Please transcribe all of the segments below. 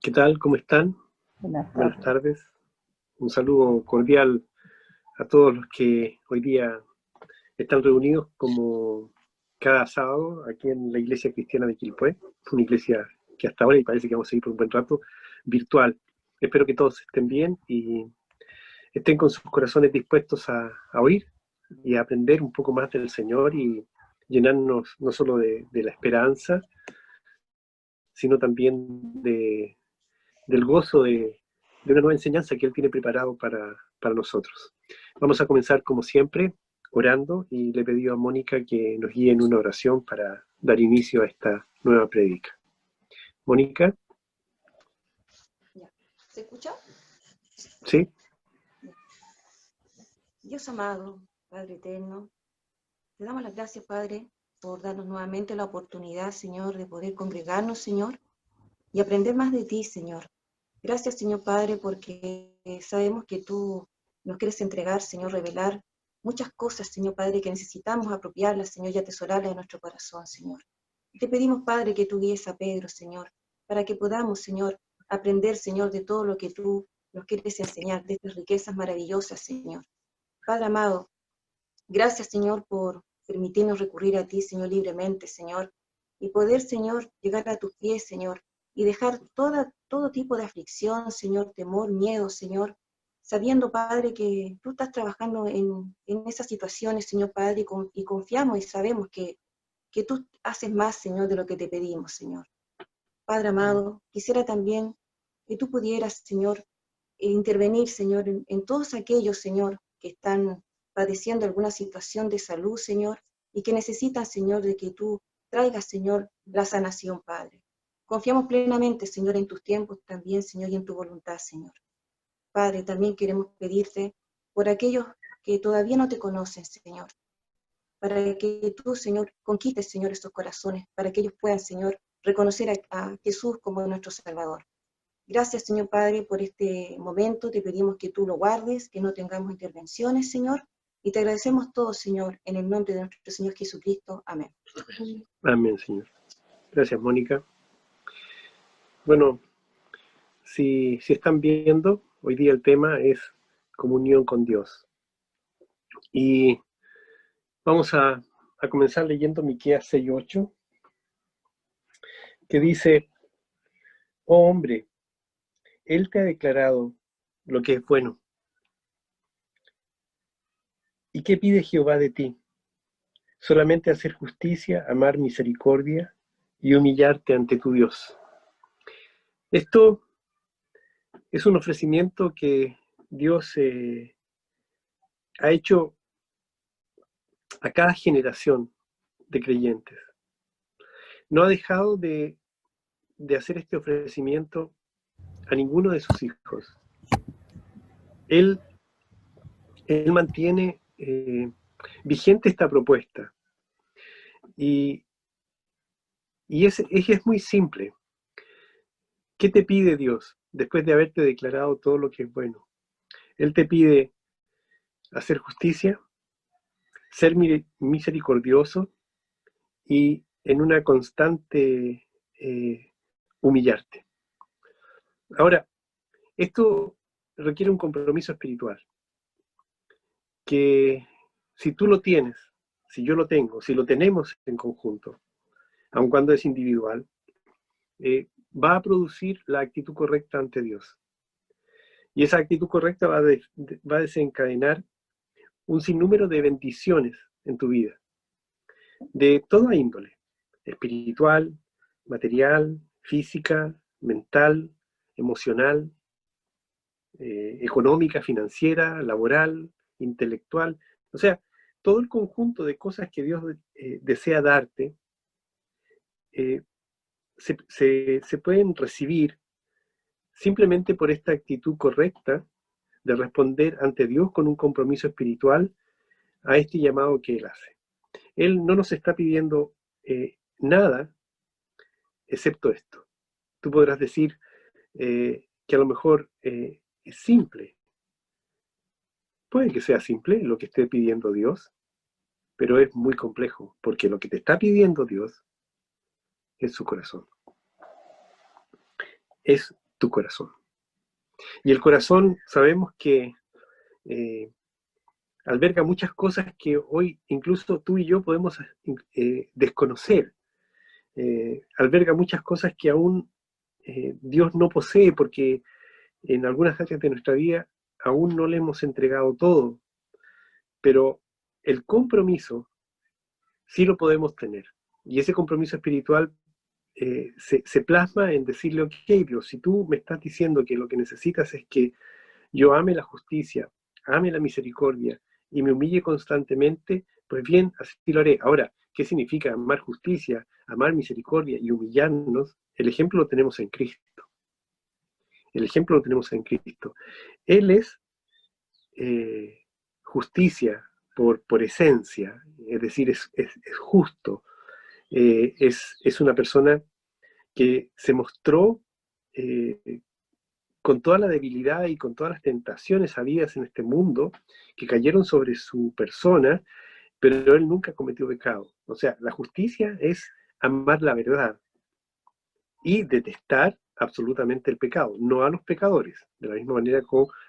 ¿Qué tal? ¿Cómo están? Buenas Buenas tardes. tardes. Un saludo cordial a todos los que hoy día están reunidos como cada sábado aquí en la Iglesia Cristiana de Quilpué, una iglesia que hasta ahora, y parece que vamos a seguir por un buen rato, virtual. Espero que todos estén bien y estén con sus corazones dispuestos a oír y a aprender un poco más del Señor y llenarnos no solo de la esperanza, sino también del gozo de una nueva enseñanza que Él tiene preparado para nosotros. Vamos a comenzar como siempre orando y le pedí a Mónica que nos guíe en una oración para dar inicio a esta nueva prédica. Mónica. Ya. ¿Se escucha? ¿Sí? Ya. Dios amado, Padre eterno, te damos las gracias, Padre, por darnos nuevamente la oportunidad, Señor, de poder congregarnos, Señor, y aprender más de ti, Señor. Gracias, Señor Padre, porque sabemos que tú nos quieres entregar, Señor, revelar muchas cosas, Señor Padre, que necesitamos apropiarlas, Señor, y atesorarlas en nuestro corazón, Señor. Y te pedimos, Padre, que tú guíes a Pedro, Señor, para que podamos, Señor, aprender, Señor, de todo lo que tú nos quieres enseñar, de estas riquezas maravillosas, Señor. Padre amado, gracias, Señor, por permitirnos recurrir a ti, Señor, libremente, Señor, y poder, Señor, llegar a tus pies, Señor, y dejar todo tipo de aflicción, Señor, temor, miedo, Señor, sabiendo, Padre, que tú estás trabajando en esas situaciones, Señor Padre, y confiamos y sabemos que tú haces más, Señor, de lo que te pedimos, Señor. Padre amado, quisiera también que tú pudieras, Señor, intervenir, Señor, en todos aquellos, Señor, que están padeciendo alguna situación de salud, Señor, y que necesitan, Señor, de que tú traigas, Señor, la sanación, Padre. Confiamos plenamente, Señor, en tus tiempos también, Señor, y en tu voluntad, Señor. Padre, también queremos pedirte por aquellos que todavía no te conocen, Señor, para que tú, Señor, conquistes, Señor, estos corazones, para que ellos puedan, Señor, reconocer a Jesús como nuestro Salvador. Gracias, Señor Padre, por este momento. Te pedimos que tú lo guardes, que no tengamos intervenciones, Señor, y te agradecemos todo, Señor, en el nombre de nuestro Señor Jesucristo. Amén. Amén, Señor. Gracias, Mónica. Bueno, si están viendo, hoy día el tema es comunión con Dios. Y vamos a comenzar leyendo Miqueas 6:8, que dice: oh hombre, Él te ha declarado lo que es bueno. ¿Y qué pide Jehová de ti? Solamente hacer justicia, amar misericordia y humillarte ante tu Dios. Esto es un ofrecimiento que Dios ha hecho a cada generación de creyentes. No ha dejado de hacer este ofrecimiento a ninguno de sus hijos. Él mantiene vigente esta propuesta. Y es muy simple. ¿Qué te pide Dios después de haberte declarado todo lo que es bueno? Él te pide hacer justicia, ser misericordioso y en una constante humillarte. Ahora, esto requiere un compromiso espiritual, que si tú lo tienes, si yo lo tengo, si lo tenemos en conjunto, aun cuando es individual, va a producir la actitud correcta ante Dios. Y esa actitud correcta va a desencadenar un sinnúmero de bendiciones en tu vida, de toda índole: espiritual, material, física, mental, emocional, económica, financiera, laboral, intelectual. O sea, todo el conjunto de cosas que Dios desea darte eh, se pueden recibir simplemente por esta actitud correcta de responder ante Dios con un compromiso espiritual a este llamado que Él hace. Él no nos está pidiendo nada excepto esto. Tú podrás decir que a lo mejor es simple. Puede que sea simple lo que esté pidiendo Dios, pero es muy complejo, porque lo que te está pidiendo Dios es su corazón. Es tu corazón. Y el corazón sabemos que alberga muchas cosas que hoy incluso tú y yo podemos desconocer. Alberga muchas cosas que aún Dios no posee, porque en algunas áreas de nuestra vida aún no le hemos entregado todo, pero el compromiso sí lo podemos tener. Y ese compromiso espiritual se plasma en decirle, ok, Dios, si tú me estás diciendo que lo que necesitas es que yo ame la justicia, ame la misericordia y me humille constantemente, pues bien, así lo haré. Ahora, ¿qué significa amar justicia, amar misericordia y humillarnos? El ejemplo lo tenemos en Cristo. El ejemplo lo tenemos en Cristo. Él es justicia por esencia, es decir, es justo. Es una persona que se mostró con toda la debilidad y con todas las tentaciones habidas en este mundo que cayeron sobre su persona, pero él nunca cometió pecado. O sea, la justicia es amar la verdad y detestar absolutamente el pecado, no a los pecadores, de la misma manera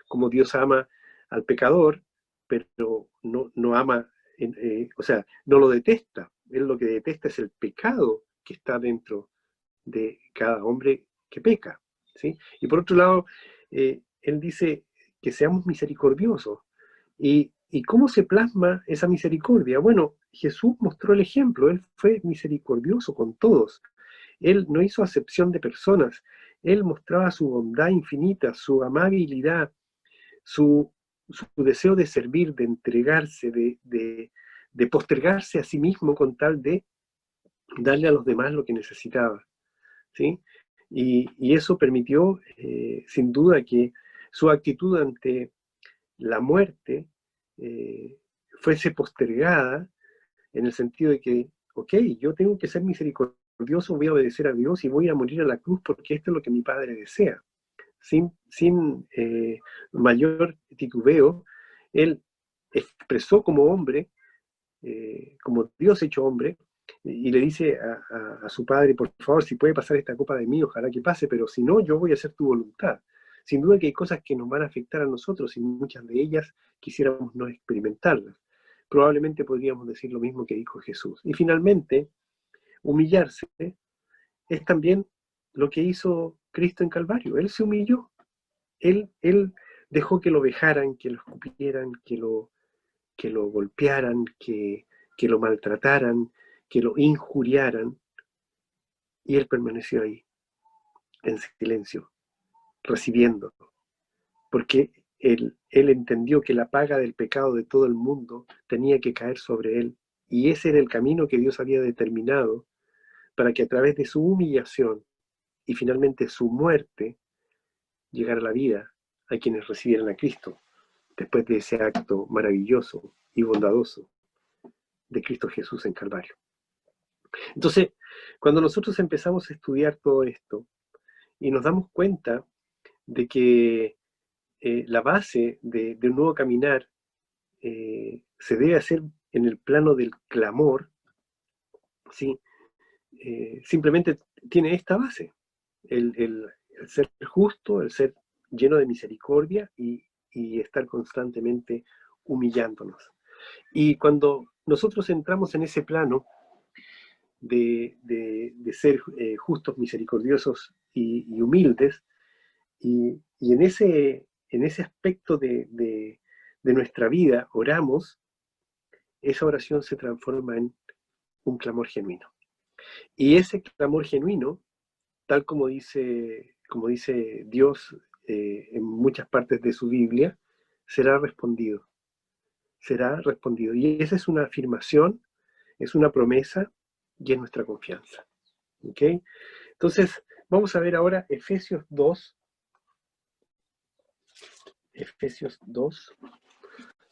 como Dios ama al pecador, pero no ama, o sea, no lo detesta. Él lo que detesta es el pecado que está dentro de cada hombre que peca, ¿sí? Y por otro lado, él dice que seamos misericordiosos. ¿Y cómo se plasma esa misericordia? Bueno, Jesús mostró el ejemplo, él fue misericordioso con todos. Él no hizo acepción de personas, él mostraba su bondad infinita, su amabilidad, su, su deseo de servir, de entregarse, de postergarse a sí mismo con tal de darle a los demás lo que necesitaba, ¿sí? Y eso permitió, sin duda, que su actitud ante la muerte fuese postergada en el sentido de que, ok, yo tengo que ser misericordioso, voy a obedecer a Dios y voy a morir a la cruz porque esto es lo que mi Padre desea. Sin mayor titubeo, él expresó como hombre, como Dios hecho hombre, y le dice a su padre, por favor, si puede pasar esta copa de mí, ojalá que pase, pero si no, yo voy a hacer tu voluntad. Sin duda que hay cosas que nos van a afectar a nosotros y muchas de ellas quisiéramos no experimentarlas. Probablemente podríamos decir lo mismo que dijo Jesús. Y finalmente, humillarse es también lo que hizo Cristo en Calvario. Él se humilló. Él dejó que lo vejaran, que lo escupieran, que lo golpearan, que lo maltrataran, que lo injuriaran, y él permaneció ahí, en silencio, recibiendo, porque él entendió que la paga del pecado de todo el mundo tenía que caer sobre él, y ese era el camino que Dios había determinado para que a través de su humillación y finalmente su muerte llegara la vida a quienes recibieran a Cristo, después de ese acto maravilloso y bondadoso de Cristo Jesús en Calvario. Entonces, cuando nosotros empezamos a estudiar todo esto y nos damos cuenta de que la base de un nuevo caminar se debe hacer en el plano del clamor, ¿sí? Simplemente tiene esta base, el ser justo, el ser lleno de misericordia y estar constantemente humillándonos. Y cuando nosotros entramos en ese plano de ser justos, misericordiosos y humildes, y en ese aspecto de nuestra vida oramos, esa oración se transforma en un clamor genuino. Y ese clamor genuino, tal como dice Dios en muchas partes de su Biblia, será respondido. Será respondido. Y esa es una afirmación, es una promesa y es nuestra confianza. ¿Ok? Entonces, vamos a ver ahora Efesios 2,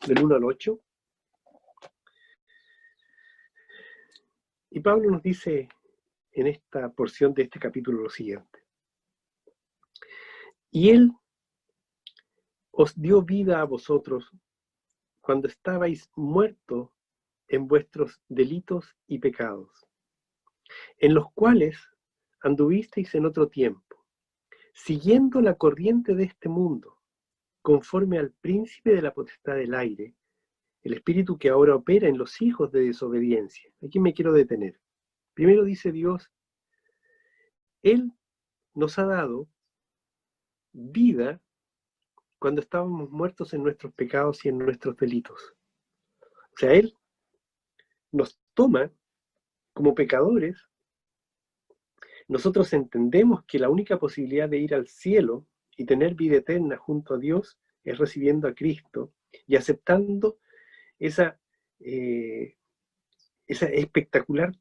del 1 al 8. Y Pablo nos dice en esta porción de este capítulo lo siguiente. Y él os dio vida a vosotros cuando estabais muertos en vuestros delitos y pecados, en los cuales anduvisteis en otro tiempo, siguiendo la corriente de este mundo, conforme al príncipe de la potestad del aire, el espíritu que ahora opera en los hijos de desobediencia. Aquí me quiero detener. Primero dice Dios, Él nos ha dado vida cuando estábamos muertos en nuestros pecados y en nuestros delitos. O sea, Él nos toma como pecadores. Nosotros entendemos que la única posibilidad de ir al cielo y tener vida eterna junto a Dios es recibiendo a Cristo y aceptando esa espectacular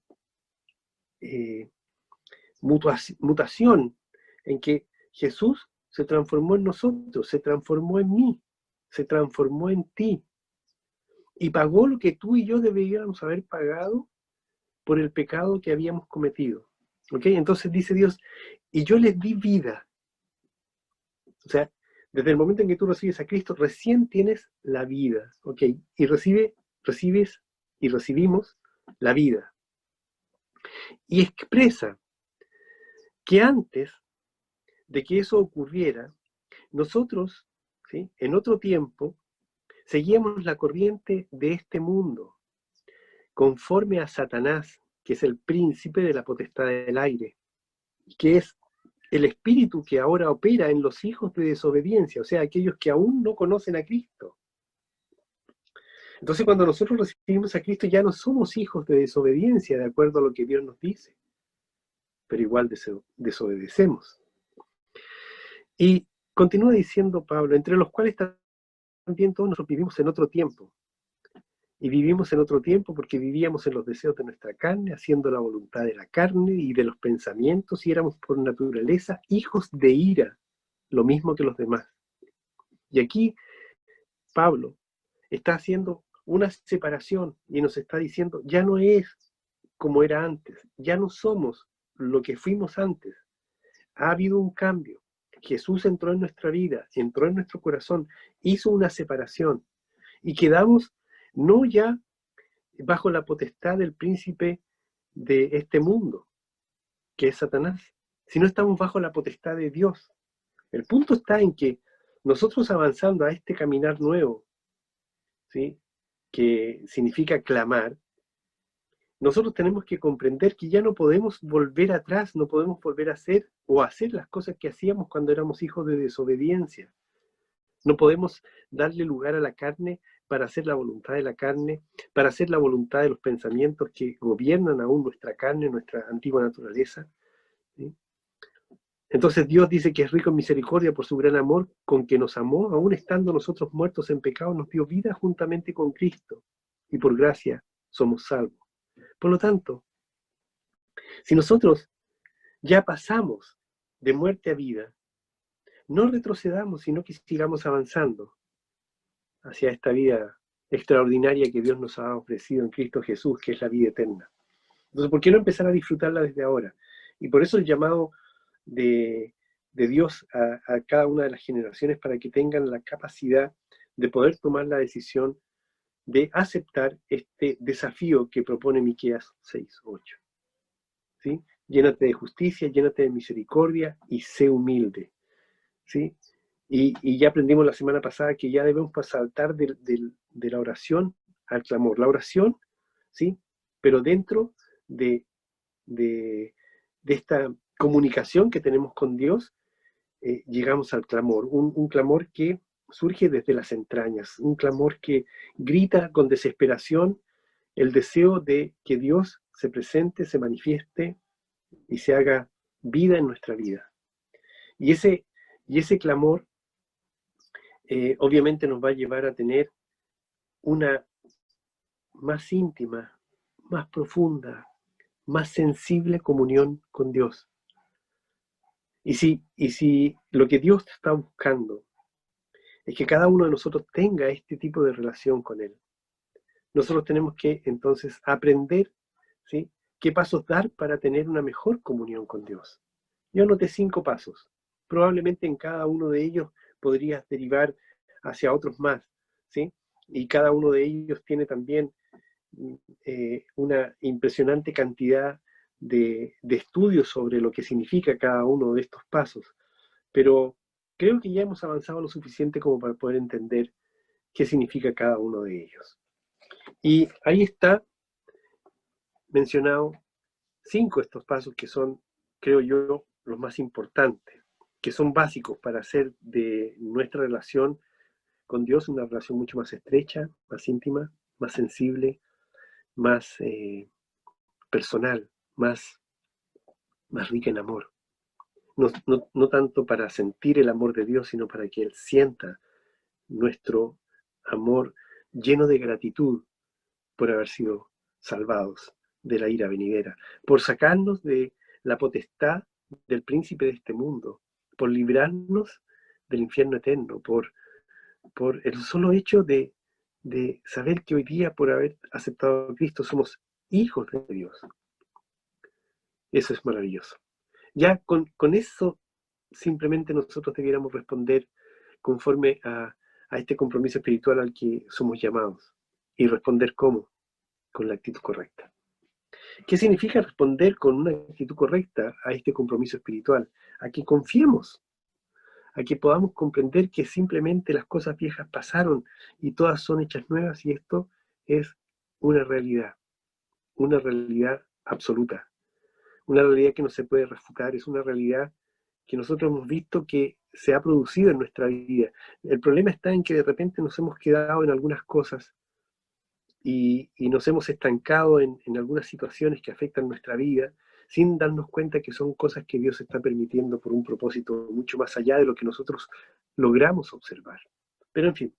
mutación en que Jesús se transformó en nosotros, se transformó en mí, se transformó en ti y pagó lo que tú y yo deberíamos haber pagado por el pecado que habíamos cometido. ¿Ok? Entonces dice Dios, y yo les di vida. O sea, desde el momento en que tú recibes a Cristo, recién tienes la vida. ¿Ok? Y recibes y recibimos la vida. Y expresa que antes de que eso ocurriera, nosotros, ¿sí?, en otro tiempo, seguíamos la corriente de este mundo, conforme a Satanás, que es el príncipe de la potestad del aire, que es el espíritu que ahora opera en los hijos de desobediencia, o sea, aquellos que aún no conocen a Cristo. Entonces, cuando nosotros recibimos a Cristo, ya no somos hijos de desobediencia, de acuerdo a lo que Dios nos dice, pero igual desobedecemos. Y continúa diciendo Pablo, entre los cuales también todos nosotros vivimos en otro tiempo. Y vivimos en otro tiempo porque vivíamos en los deseos de nuestra carne, haciendo la voluntad de la carne y de los pensamientos, y éramos por naturaleza hijos de ira, lo mismo que los demás. Y aquí Pablo está haciendo una separación y nos está diciendo, ya no es como era antes, ya no somos lo que fuimos antes. Ha habido un cambio. Jesús entró en nuestra vida, entró en nuestro corazón, hizo una separación y quedamos no ya bajo la potestad del príncipe de este mundo, que es Satanás, sino estamos bajo la potestad de Dios. El punto está en que nosotros avanzando a este caminar nuevo, ¿sí?, que significa clamar, nosotros tenemos que comprender que ya no podemos volver atrás, no podemos volver a hacer o hacer las cosas que hacíamos cuando éramos hijos de desobediencia. No podemos darle lugar a la carne para hacer la voluntad de la carne, para hacer la voluntad de los pensamientos que gobiernan aún nuestra carne, nuestra antigua naturaleza, ¿sí? Entonces Dios dice que es rico en misericordia por su gran amor con que nos amó, aún estando nosotros muertos en pecado, nos dio vida juntamente con Cristo, y por gracia somos salvos. Por lo tanto, si nosotros ya pasamos de muerte a vida, no retrocedamos, sino que sigamos avanzando hacia esta vida extraordinaria que Dios nos ha ofrecido en Cristo Jesús, que es la vida eterna. Entonces, ¿por qué no empezar a disfrutarla desde ahora? Y por eso el llamado de Dios a cada una de las generaciones para que tengan la capacidad de poder tomar la decisión de aceptar este desafío que propone Miqueas 6:8. ¿Sí? Llénate de justicia, llénate de misericordia y sé humilde. ¿Sí? Y ya aprendimos la semana pasada que ya debemos saltar de la oración al clamor. La oración, ¿sí?, pero dentro de esta comunicación que tenemos con Dios, llegamos al clamor. Un clamor que surge desde las entrañas, un clamor que grita con desesperación el deseo de que Dios se presente, se manifieste y se haga vida en nuestra vida. Y ese clamor obviamente nos va a llevar a tener una más íntima, más profunda, más sensible comunión con Dios. Y si lo que Dios está buscando es que cada uno de nosotros tenga este tipo de relación con Él, nosotros tenemos que entonces aprender, ¿sí?, qué pasos dar para tener una mejor comunión con Dios. Yo anoté 5 pasos. Probablemente en cada uno de ellos podrías derivar hacia otros más, ¿sí? Y cada uno de ellos tiene también una impresionante cantidad de estudios sobre lo que significa cada uno de estos pasos. pero creo que ya hemos avanzado lo suficiente como para poder entender qué significa cada uno de ellos. Y ahí está mencionado 5 de estos pasos que son, creo yo, los más importantes, que son básicos para hacer de nuestra relación con Dios una relación mucho más estrecha, más íntima, más sensible, más personal, más rica en amor. No tanto para sentir el amor de Dios, sino para que Él sienta nuestro amor lleno de gratitud por haber sido salvados de la ira venidera, por sacarnos de la potestad del príncipe de este mundo, por librarnos del infierno eterno, por el solo hecho de saber que hoy día, por haber aceptado a Cristo, somos hijos de Dios. Eso es maravilloso. Ya con eso simplemente nosotros debiéramos responder conforme a este compromiso espiritual al que somos llamados. ¿Y responder cómo? Con la actitud correcta. ¿Qué significa responder con una actitud correcta a este compromiso espiritual? A que confiemos, a que podamos comprender que simplemente las cosas viejas pasaron y todas son hechas nuevas, y esto es una realidad absoluta, una realidad que no se puede refutar, es una realidad que nosotros hemos visto que se ha producido en nuestra vida. El problema está en que de repente nos hemos quedado en algunas cosas y nos hemos estancado en algunas situaciones que afectan nuestra vida, sin darnos cuenta que son cosas que Dios está permitiendo por un propósito mucho más allá de lo que nosotros logramos observar. Pero en fin,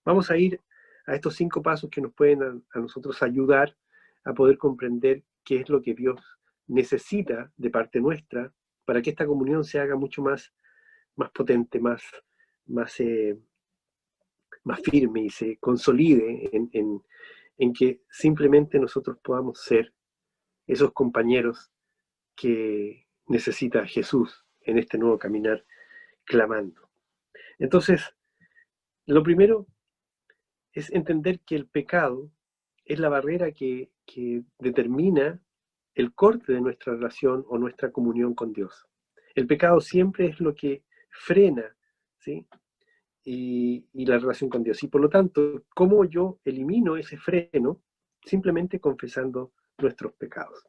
vamos a ir a estos 5 pasos que nos pueden a nosotros ayudar a poder comprender qué es lo que Dios necesita de parte nuestra para que esta comunión se haga mucho más potente, más firme y se consolide en que simplemente nosotros podamos ser esos compañeros que necesita Jesús en este nuevo caminar, clamando. Entonces, lo primero es entender que el pecado es la barrera que determina el corte de nuestra relación o nuestra comunión con Dios. El pecado siempre es lo que frena, ¿sí?, y la relación con Dios. Y por lo tanto, ¿cómo yo elimino ese freno? Simplemente confesando nuestros pecados.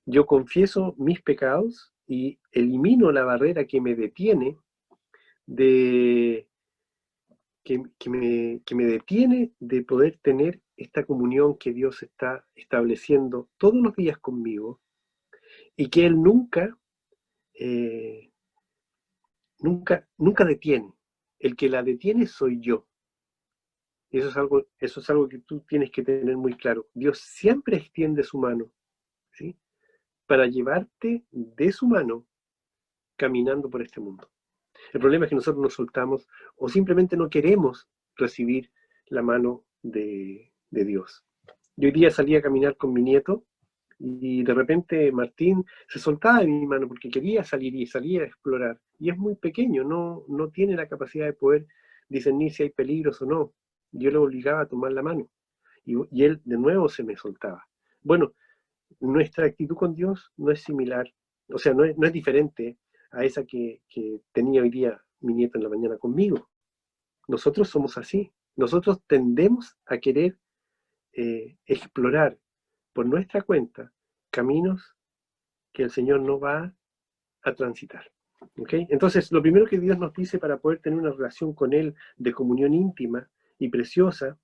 Yo confieso mis pecados y elimino la barrera que me detiene que me detiene de poder tener esta comunión que Dios está estableciendo todos los días conmigo, y que Él nunca detiene. El que la detiene soy yo. Eso es algo que tú tienes que tener muy claro. Dios siempre extiende su mano, ¿sí?, para llevarte de su mano caminando por este mundo. El problema es que nosotros nos soltamos o simplemente no queremos recibir la mano de Dios. Yo hoy día salí a caminar con mi nieto y de repente Martín se soltaba de mi mano porque quería salir y salía a explorar. Y es muy pequeño, no tiene la capacidad de poder discernir si hay peligros o no. Yo lo obligaba a tomar la mano y él de nuevo se me soltaba. Bueno, nuestra actitud con Dios no es similar, o sea, no es diferente a esa que tenía hoy día mi nieto en la mañana conmigo. Nosotros somos así. Nosotros tendemos a querer explorar por nuestra cuenta caminos que el Señor no va a transitar. ¿Okay? Entonces, lo primero que Dios nos dice para poder tener una relación con Él de comunión íntima y preciosa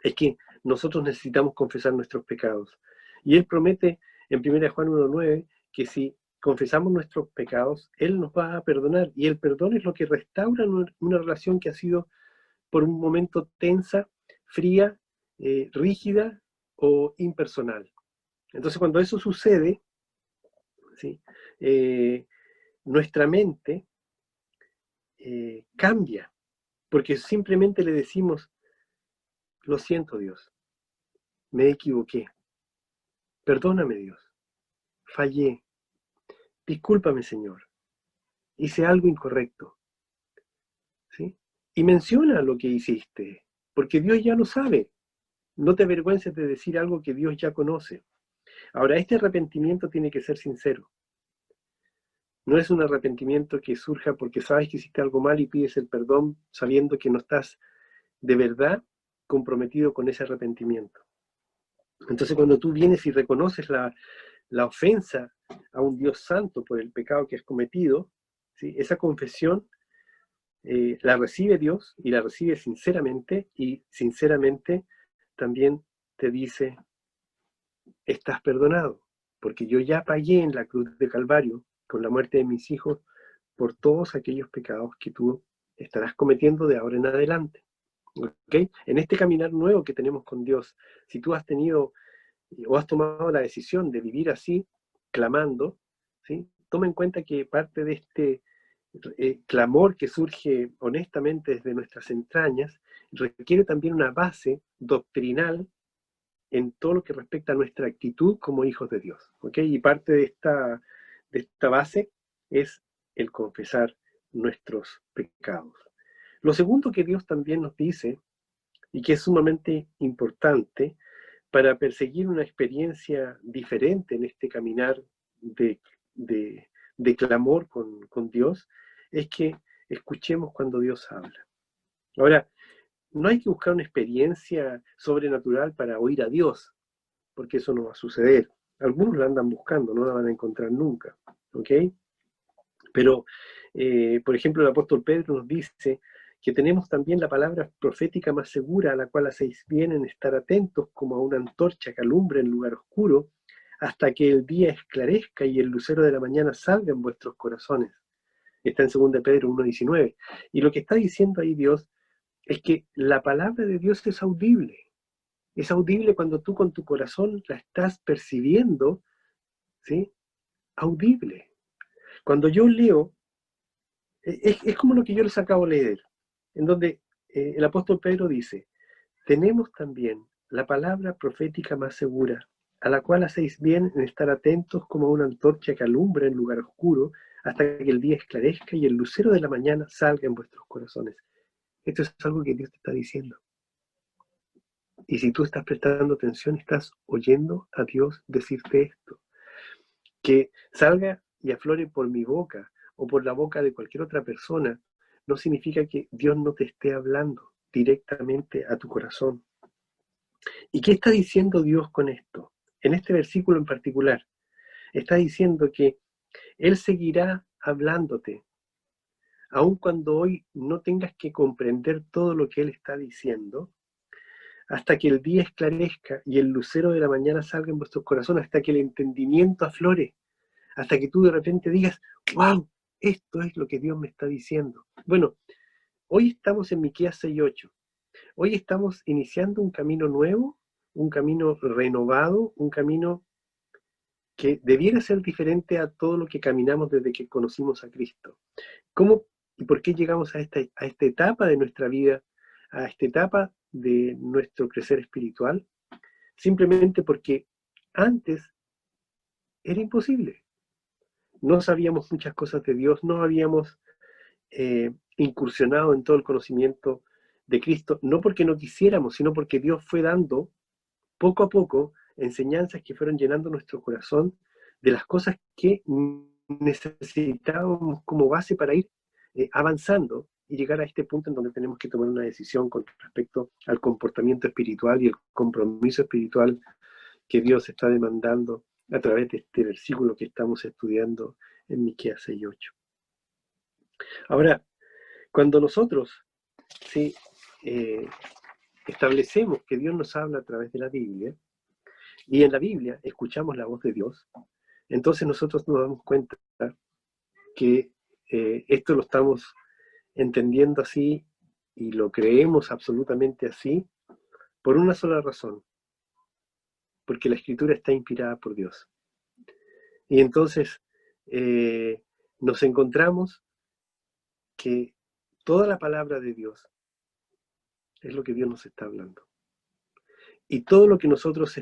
es que nosotros necesitamos confesar nuestros pecados. Y Él promete en 1 Juan 1:9 que si confesamos nuestros pecados, Él nos va a perdonar. Y el perdón es lo que restaura una relación que ha sido por un momento tensa, fría, rígida o impersonal. Entonces, cuando eso sucede, ¿sí?, nuestra mente cambia, porque simplemente le decimos: lo siento, Dios, me equivoqué, perdóname, Dios, fallé, discúlpame, Señor, hice algo incorrecto, ¿sí? Y menciona lo que hiciste, porque Dios ya lo sabe. No te avergüences de decir algo que Dios ya conoce. Ahora, este arrepentimiento tiene que ser sincero. No es un arrepentimiento que surja porque sabes que hiciste algo mal y pides el perdón sabiendo que no estás de verdad comprometido con ese arrepentimiento. Entonces cuando tú vienes y reconoces la ofensa a un Dios santo por el pecado que has cometido, ¿sí? Esa confesión la recibe Dios y la recibe sinceramente, y sinceramente también te dice, estás perdonado, porque yo ya pagué en la cruz de Calvario con la muerte de mis hijos por todos aquellos pecados que tú estarás cometiendo de ahora en adelante. ¿Okay? En este caminar nuevo que tenemos con Dios, si tú has tenido o has tomado la decisión de vivir así, clamando, ¿sí? Toma en cuenta que parte de este clamor que surge honestamente desde nuestras entrañas requiere también una base doctrinal en todo lo que respecta a nuestra actitud como hijos de Dios. ¿Okay? Y parte de esta base es el confesar nuestros pecados. Lo segundo que Dios también nos dice, y que es sumamente importante para perseguir una experiencia diferente en este caminar de clamor con Dios, es que escuchemos cuando Dios habla. Ahora, no hay que buscar una experiencia sobrenatural para oír a Dios, porque eso no va a suceder. Algunos la andan buscando, no la van a encontrar nunca. ¿Ok? Pero, por ejemplo, el apóstol Pedro nos dice que tenemos también la palabra profética más segura, a la cual hacéis bien en estar atentos como a una antorcha que alumbra en lugar oscuro, hasta que el día esclarezca y el lucero de la mañana salga en vuestros corazones. Está en 2 Pedro 1:19. Y lo que está diciendo ahí Dios es que la palabra de Dios es audible. Es audible cuando tú con tu corazón la estás percibiendo, ¿sí? Audible. Cuando yo leo, es como lo que yo les acabo de leer, en donde el apóstol Pedro dice, tenemos también la palabra profética más segura, a la cual hacéis bien en estar atentos como una antorcha que alumbra en lugar oscuro, hasta que el día esclarezca y el lucero de la mañana salga en vuestros corazones. Esto es algo que Dios te está diciendo. Y si tú estás prestando atención, estás oyendo a Dios decirte esto. Que salga y aflore por mi boca o por la boca de cualquier otra persona, no significa que Dios no te esté hablando directamente a tu corazón. ¿Y qué está diciendo Dios con esto? En este versículo en particular, está diciendo que Él seguirá hablándote, aun cuando hoy no tengas que comprender todo lo que Él está diciendo, hasta que el día esclarezca y el lucero de la mañana salga en vuestros corazones, hasta que el entendimiento aflore, hasta que tú de repente digas, wow, esto es lo que Dios me está diciendo. Bueno, hoy estamos en Miqueas 6:8. Hoy estamos iniciando un camino nuevo, un camino renovado, un camino que debiera ser diferente a todo lo que caminamos desde que conocimos a Cristo. ¿Cómo y por qué llegamos a esta etapa de nuestra vida, a esta etapa de nuestro crecer espiritual? Simplemente porque antes era imposible. No sabíamos muchas cosas de Dios, no habíamos incursionado en todo el conocimiento de Cristo, no porque no quisiéramos, sino porque Dios fue dando poco a poco enseñanzas que fueron llenando nuestro corazón de las cosas que necesitábamos como base para ir avanzando y llegar a este punto en donde tenemos que tomar una decisión con respecto al comportamiento espiritual y el compromiso espiritual que Dios está demandando a través de este versículo que estamos estudiando en Miqueas 6:8. Ahora, cuando nosotros ¿sí? Establecemos que Dios nos habla a través de la Biblia, y en la Biblia escuchamos la voz de Dios, entonces nosotros nos damos cuenta que esto lo estamos entendiendo así y lo creemos absolutamente así por una sola razón, porque la Escritura está inspirada por Dios. Y entonces nos encontramos que toda la palabra de Dios es lo que Dios nos está hablando. Y todo lo que nosotros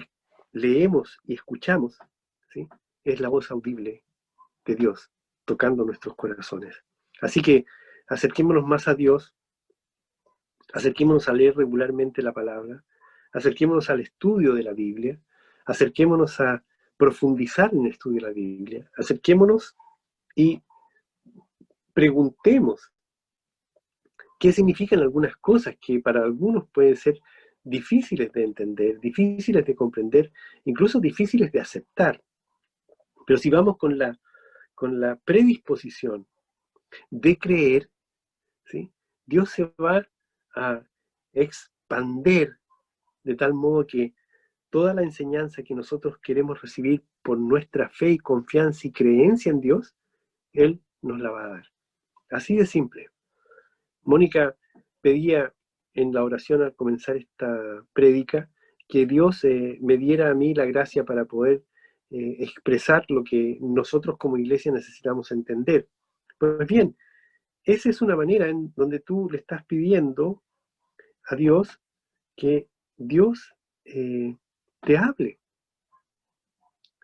leemos y escuchamos, ¿sí? Es la voz audible de Dios tocando nuestros corazones. Así que acerquémonos más a Dios, acerquémonos a leer regularmente la palabra, acerquémonos al estudio de la Biblia, acerquémonos a profundizar en el estudio de la Biblia, acerquémonos y preguntemos qué significan algunas cosas que para algunos pueden ser difíciles de entender, difíciles de comprender, incluso difíciles de aceptar. Pero si vamos con la predisposición de creer, ¿sí? Dios se va a expander de tal modo que toda la enseñanza que nosotros queremos recibir por nuestra fe y confianza y creencia en Dios, Él nos la va a dar. Así de simple. Mónica pedía en la oración al comenzar esta prédica que Dios me diera a mí la gracia para poder expresar lo que nosotros como iglesia necesitamos entender. Pues bien, esa es una manera en donde tú le estás pidiendo a Dios que Dios te hable,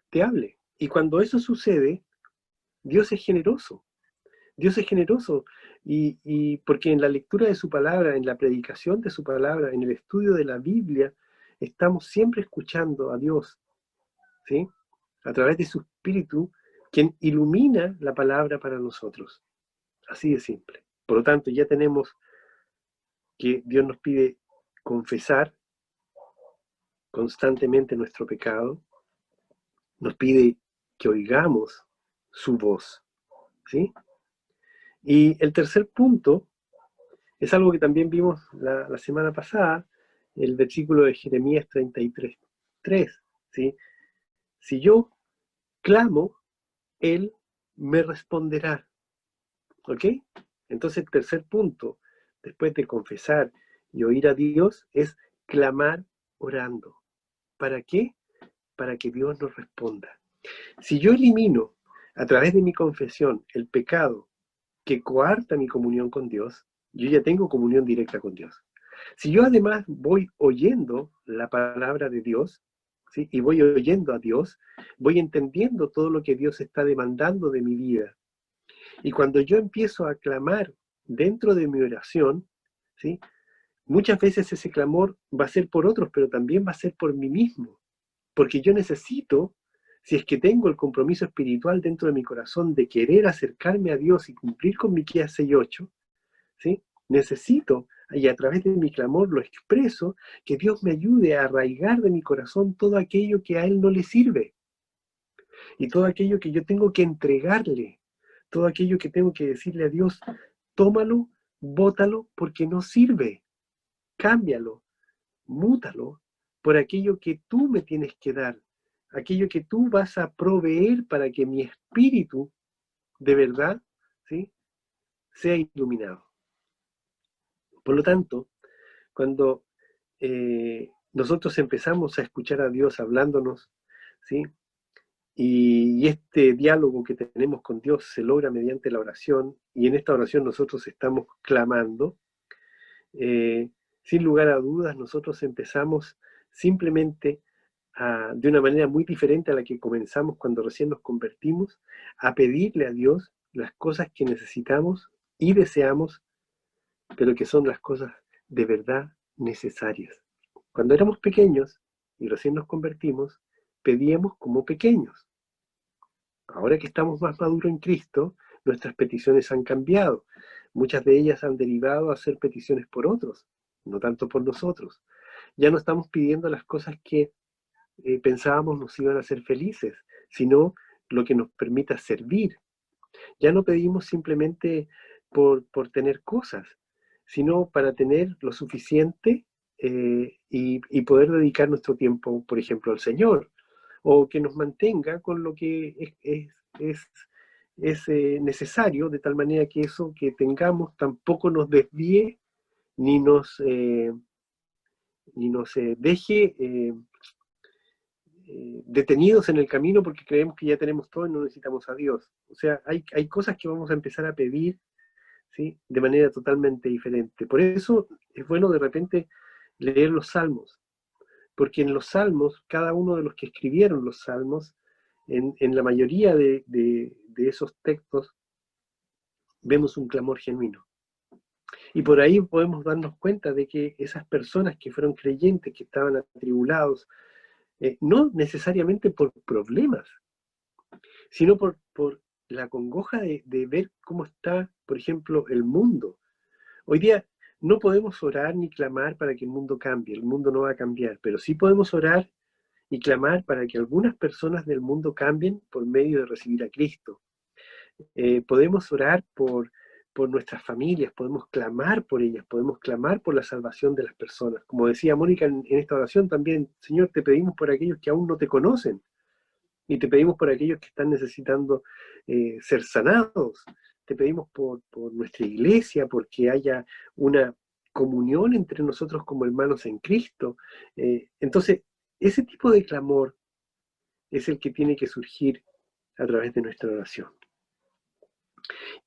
te hable. Y cuando eso sucede, Dios es generoso. Dios es generoso y porque en la lectura de su palabra, en la predicación de su palabra, en el estudio de la Biblia, estamos siempre escuchando a Dios, ¿sí? A través de su Espíritu, quien ilumina la palabra para nosotros. Así de simple. Por lo tanto, ya tenemos que Dios nos pide confesar constantemente nuestro pecado, nos pide que oigamos su voz, ¿sí? Y el tercer punto es algo que también vimos la semana pasada, el versículo de Jeremías 33:3, ¿sí? Si yo clamo, Él me responderá, ¿ok? Entonces el tercer punto, después de confesar y oír a Dios, es clamar orando. ¿Para qué? Para que Dios nos responda. Si yo elimino a través de mi confesión el pecado que coarta mi comunión con Dios, yo ya tengo comunión directa con Dios. Si yo además voy oyendo la palabra de Dios, ¿sí? Y voy oyendo a Dios, voy entendiendo todo lo que Dios está demandando de mi vida. Y cuando yo empiezo a clamar dentro de mi oración, ¿sí? Muchas veces ese clamor va a ser por otros, pero también va a ser por mí mismo. Porque yo necesito, si es que tengo el compromiso espiritual dentro de mi corazón de querer acercarme a Dios y cumplir con Miqueas 6:8, ¿sí? Necesito, y a través de mi clamor lo expreso, que Dios me ayude a arraigar de mi corazón todo aquello que a Él no le sirve, y todo aquello que yo tengo que entregarle, todo aquello que tengo que decirle a Dios, tómalo, bótalo, porque no sirve, cámbialo, mútalo por aquello que tú me tienes que dar, aquello que tú vas a proveer para que mi espíritu de verdad, ¿sí?, sea iluminado. Por lo tanto, cuando nosotros empezamos a escuchar a Dios hablándonos, ¿sí?, y este diálogo que tenemos con Dios se logra mediante la oración, y en esta oración nosotros estamos clamando, sin lugar a dudas nosotros empezamos simplemente de una manera muy diferente a la que comenzamos cuando recién nos convertimos, a pedirle a Dios las cosas que necesitamos y deseamos, pero que son las cosas de verdad necesarias. Cuando éramos pequeños y recién nos convertimos, pedíamos como pequeños. Ahora que estamos más maduros en Cristo, nuestras peticiones han cambiado. Muchas de ellas han derivado a hacer peticiones por otros, no tanto por nosotros. Ya no estamos pidiendo las cosas que pensábamos nos iban a hacer felices, sino lo que nos permita servir. Ya no pedimos simplemente por tener cosas, sino para tener lo suficiente y poder dedicar nuestro tiempo, por ejemplo, al Señor, o que nos mantenga con lo que es necesario, de tal manera que eso que tengamos tampoco nos desvíe ni nos deje detenidos en el camino porque creemos que ya tenemos todo y no necesitamos a Dios. O sea, hay cosas que vamos a empezar a pedir, ¿sí?, de manera totalmente diferente. Por eso es bueno de repente leer los salmos, porque en los salmos, cada uno de los que escribieron los salmos, en la mayoría de esos textos, vemos un clamor genuino. Y por ahí podemos darnos cuenta de que esas personas que fueron creyentes, que estaban atribulados, no necesariamente por problemas, sino por la congoja de ver cómo está, por ejemplo, el mundo. Hoy día no podemos orar ni clamar para que el mundo cambie, el mundo no va a cambiar, pero sí podemos orar y clamar para que algunas personas del mundo cambien por medio de recibir a Cristo. Podemos orar por nuestras familias, podemos clamar por ellas, podemos clamar por la salvación de las personas. Como decía Mónica en esta oración también, Señor, te pedimos por aquellos que aún no te conocen y te pedimos por aquellos que están necesitando ser sanados. Te pedimos por nuestra iglesia, porque haya una comunión entre nosotros como hermanos en Cristo. Entonces, ese tipo de clamor es el que tiene que surgir a través de nuestra oración.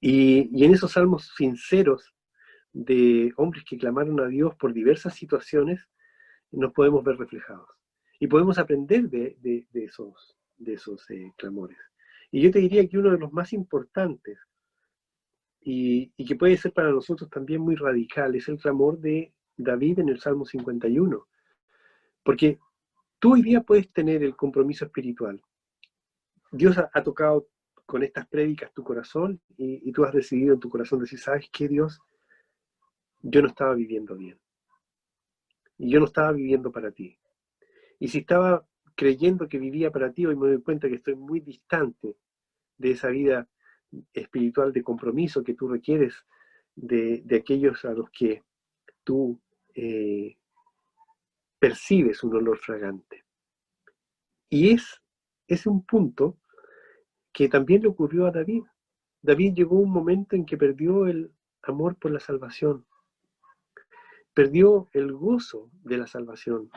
Y en esos salmos sinceros de hombres que clamaron a Dios por diversas situaciones, nos podemos ver reflejados. Y podemos aprender de esos clamores. Y yo te diría que uno de los más importantes, y que puede ser para nosotros también muy radical, es el clamor de David en el Salmo 51. Porque tú hoy día puedes tener el compromiso espiritual. Dios ha tocado con estas prédicas tu corazón y tú has decidido en tu corazón decir, ¿sabes qué, Dios? Yo no estaba viviendo bien. Y yo no estaba viviendo para ti. Y si estaba creyendo que vivía para ti, hoy me doy cuenta que estoy muy distante de esa vida espiritual de compromiso que tú requieres de aquellos a los que tú percibes un olor fragante. Y es un punto que también le ocurrió a David. David llegó a un momento en que perdió el amor por la salvación, perdió el gozo de la salvación,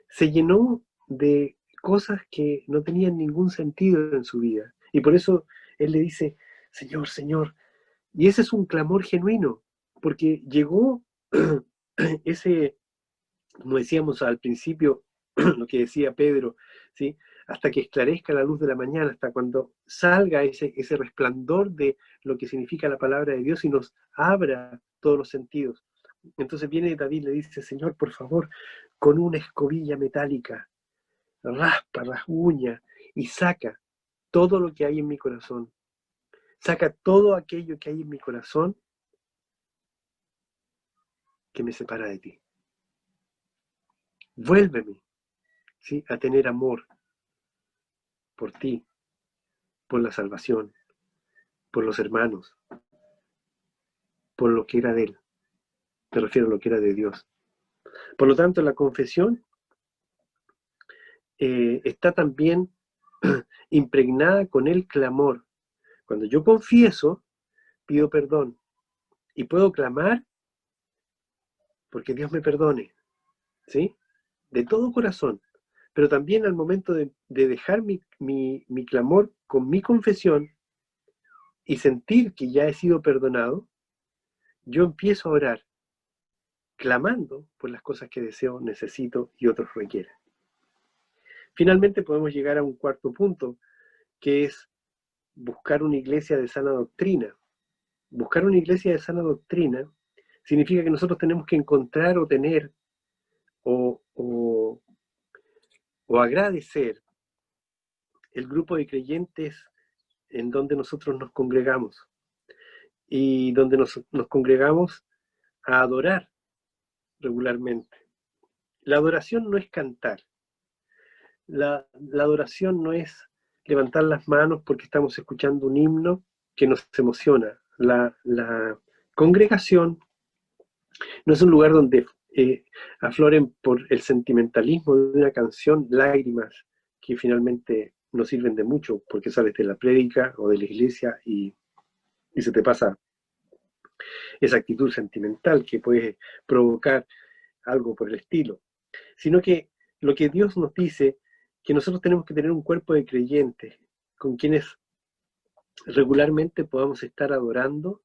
se llenó de cosas que no tenían ningún sentido en su vida. Y por eso él le dice, Señor, Señor. Y ese es un clamor genuino, porque llegó ese, como decíamos al principio, lo que decía Pedro, ¿sí? Hasta que esclarezca la luz de la mañana, hasta cuando salga ese resplandor de lo que significa la palabra de Dios y nos abra todos los sentidos. Entonces viene David y le dice, Señor, por favor, con una escobilla metálica, raspa las uñas y saca todo lo que hay en mi corazón. Saca todo aquello que hay en mi corazón que me separa de ti. Vuélveme, ¿sí? A tener amor por ti, por la salvación, por los hermanos, por lo que era de Él. Me refiero a lo que era de Dios. Por lo tanto, la confesión está también impregnada con el clamor. Cuando yo confieso, pido perdón y puedo clamar porque Dios me perdone, ¿sí? De todo corazón. Pero también al momento de dejar mi clamor con mi confesión y sentir que ya he sido perdonado, yo empiezo a orar, clamando por las cosas que deseo, necesito y otros requieren. Finalmente podemos llegar a un cuarto punto, que es buscar una iglesia de sana doctrina. Buscar una iglesia de sana doctrina significa que nosotros tenemos que encontrar o tener o agradecer el grupo de creyentes en donde nosotros nos congregamos y donde nos congregamos a adorar regularmente. La adoración no es cantar. La adoración no es levantar las manos porque estamos escuchando un himno que nos emociona. La congregación no es un lugar donde afloren por el sentimentalismo de una canción lágrimas que finalmente no sirven de mucho porque sales de la prédica o de la iglesia y se te pasa esa actitud sentimental que puede provocar algo por el estilo, sino que lo que Dios nos dice, que nosotros tenemos que tener un cuerpo de creyentes con quienes regularmente podamos estar adorando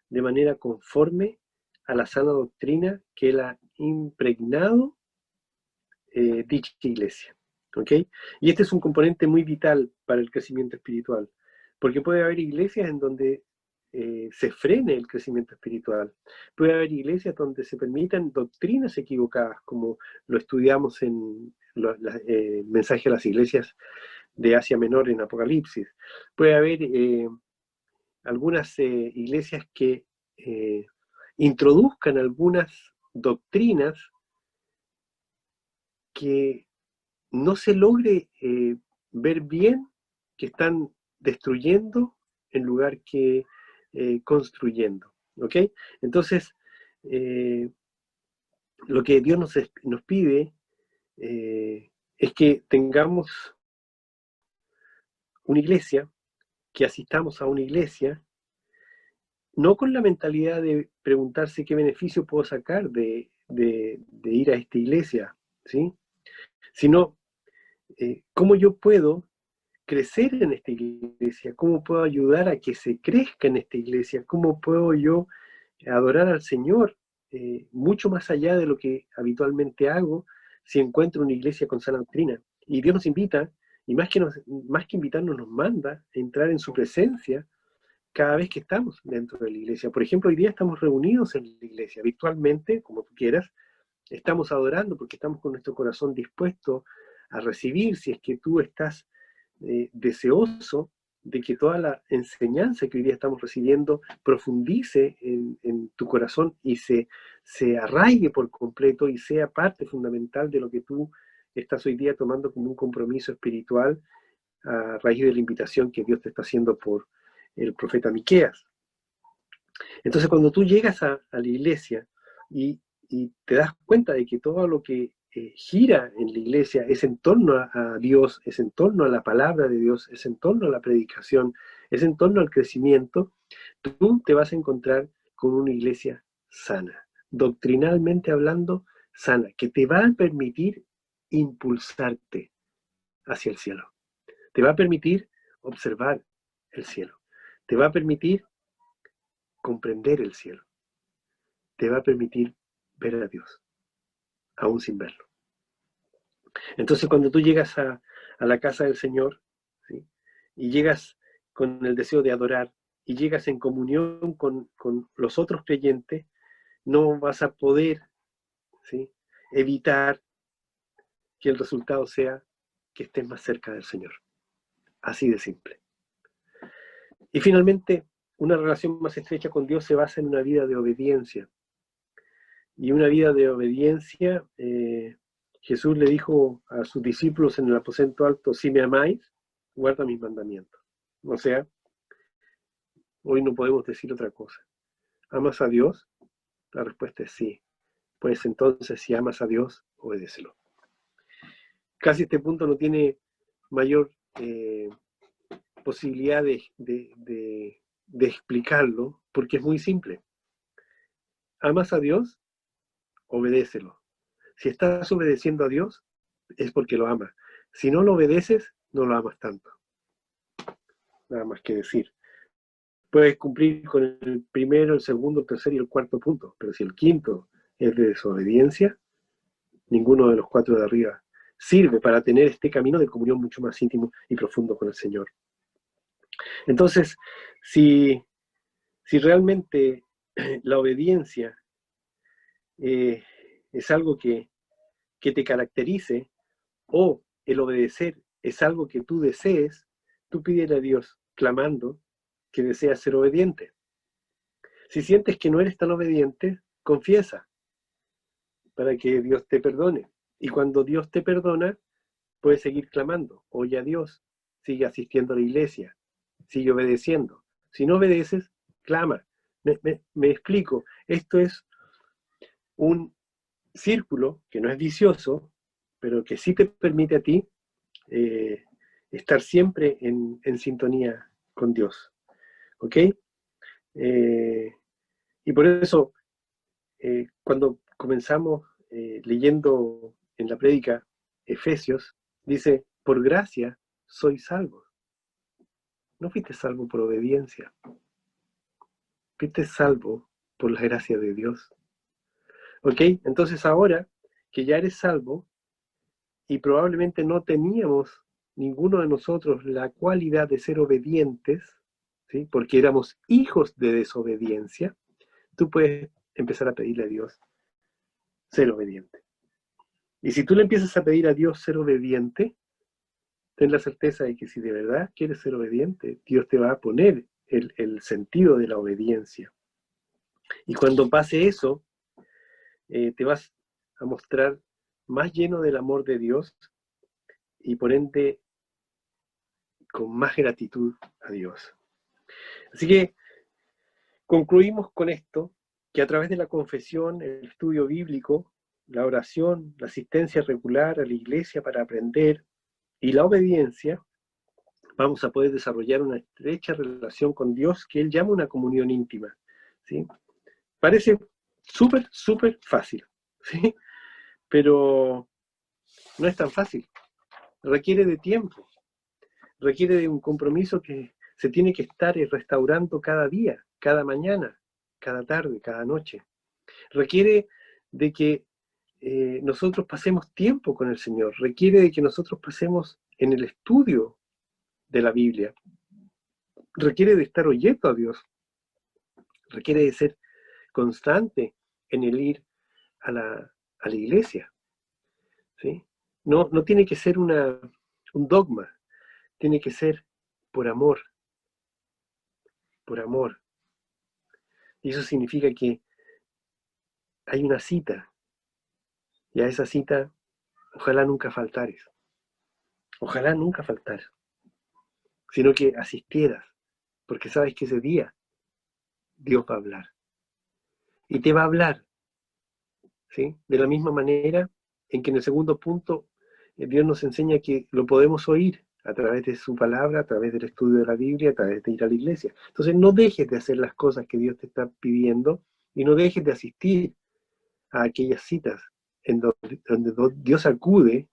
de manera conforme a la sana doctrina que Él ha impregnado dicha iglesia. ¿Okay? Y este es un componente muy vital para el crecimiento espiritual, porque puede haber iglesias en donde se frene el crecimiento espiritual. Puede haber iglesias donde se permitan doctrinas equivocadas, como lo estudiamos en mensaje a las iglesias de Asia Menor en Apocalipsis. Puede haber algunas iglesias que introduzcan algunas doctrinas que no se logre ver bien que están destruyendo en lugar que construyendo. ¿Ok? Entonces, lo que Dios nos pide es que tengamos una iglesia, que asistamos a una iglesia, no con la mentalidad de preguntarse qué beneficio puedo sacar de ir a esta iglesia, ¿sí? Sino cómo yo puedo crecer en esta iglesia, cómo puedo ayudar a que se crezca en esta iglesia, cómo puedo yo adorar al Señor mucho más allá de lo que habitualmente hago si encuentro una iglesia con sana doctrina. Y Dios nos invita, y más que invitarnos, nos manda a entrar en su presencia cada vez que estamos dentro de la iglesia. Por ejemplo, hoy día estamos reunidos en la iglesia, virtualmente, como tú quieras, estamos adorando porque estamos con nuestro corazón dispuesto a recibir, si es que tú estás deseoso de que toda la enseñanza que hoy día estamos recibiendo profundice en tu corazón y se arraigue por completo y sea parte fundamental de lo que tú estás hoy día tomando como un compromiso espiritual a raíz de la invitación que Dios te está haciendo por el profeta Miqueas. Entonces, cuando tú llegas a la iglesia y te das cuenta de que todo lo que gira en la iglesia es en torno a Dios, es en torno a la palabra de Dios, es en torno a la predicación, es en torno al crecimiento, tú te vas a encontrar con una iglesia sana, doctrinalmente hablando, sana, que te va a permitir impulsarte hacia el cielo. Te va a permitir observar el cielo. Te va a permitir comprender el cielo. Te va a permitir ver a Dios, aún sin verlo. Entonces, cuando tú llegas a la casa del Señor, ¿sí? Y llegas con el deseo de adorar, y llegas en comunión con los otros creyentes, no vas a poder, ¿sí?, evitar que el resultado sea que estés más cerca del Señor. Así de simple. Y finalmente, una relación más estrecha con Dios se basa en una vida de obediencia. Y una vida de obediencia, Jesús le dijo a sus discípulos en el aposento alto: si me amáis, guarda mis mandamientos. O sea, hoy no podemos decir otra cosa. ¿Amas a Dios? La respuesta es sí. Pues entonces, si amas a Dios, obedécelo. Casi este punto no tiene mayor posibilidad de explicarlo, porque es muy simple. ¿Amas a Dios? Obedécelo. Si estás obedeciendo a Dios, es porque lo amas. Si no lo obedeces, no lo amas tanto. Nada más que decir. Puedes cumplir con el primero, el segundo, el tercer y el cuarto punto, pero si el quinto es de desobediencia, ninguno de los cuatro de arriba sirve para tener este camino de comunión mucho más íntimo y profundo con el Señor. Entonces, si realmente la obediencia es algo que te caracterice, o el obedecer es algo que tú desees, tú pídele a Dios clamando que deseas ser obediente. Si sientes que no eres tan obediente, confiesa para que Dios te perdone. Y cuando Dios te perdona, puedes seguir clamando. Oye a Dios, sigue asistiendo a la iglesia, sigue obedeciendo. Si no obedeces, clama. Me explico. Esto es un círculo que no es vicioso, pero que sí te permite a ti estar siempre en sintonía con Dios. ¿Ok? Y por eso, cuando comenzamos leyendo en la prédica Efesios, dice: por gracia sois salvos. No fuiste salvo por obediencia, fuiste salvo por la gracia de Dios. ¿Ok? Entonces ahora que ya eres salvo, y probablemente no teníamos ninguno de nosotros la cualidad de ser obedientes, ¿sí?, porque éramos hijos de desobediencia, tú puedes empezar a pedirle a Dios ser obediente. Y si tú le empiezas a pedir a Dios ser obediente, ten la certeza de que si de verdad quieres ser obediente, Dios te va a poner el sentido de la obediencia. Y cuando pase eso, te vas a mostrar más lleno del amor de Dios y por ende con más gratitud a Dios. Así que concluimos con esto, que a través de la confesión, el estudio bíblico, la oración, la asistencia regular a la iglesia para aprender y la obediencia, vamos a poder desarrollar una estrecha relación con Dios que Él llama una comunión íntima. ¿Sí? Parece súper fácil, ¿sí? Pero no es tan fácil. Requiere de tiempo, requiere de un compromiso que se tiene que estar restaurando cada día, cada mañana, cada tarde, cada noche. Requiere de que nosotros pasemos tiempo con el Señor, requiere de que nosotros pasemos en el estudio de la Biblia, requiere de estar oyendo a Dios, requiere de ser constante en el ir a la iglesia. ¿Sí? No tiene que ser un dogma, tiene que ser por amor, por amor. Y eso significa que hay una cita, y a esa cita ojalá nunca faltares, ojalá nunca faltares, sino que asistieras, porque sabes que ese día Dios va a hablar. Y te va a hablar, ¿sí? De la misma manera en que en el segundo punto Dios nos enseña que lo podemos oír a través de su palabra, a través del estudio de la Biblia, a través de ir a la iglesia. Entonces no dejes de hacer las cosas que Dios te está pidiendo y no dejes de asistir a aquellas citas en donde Dios acude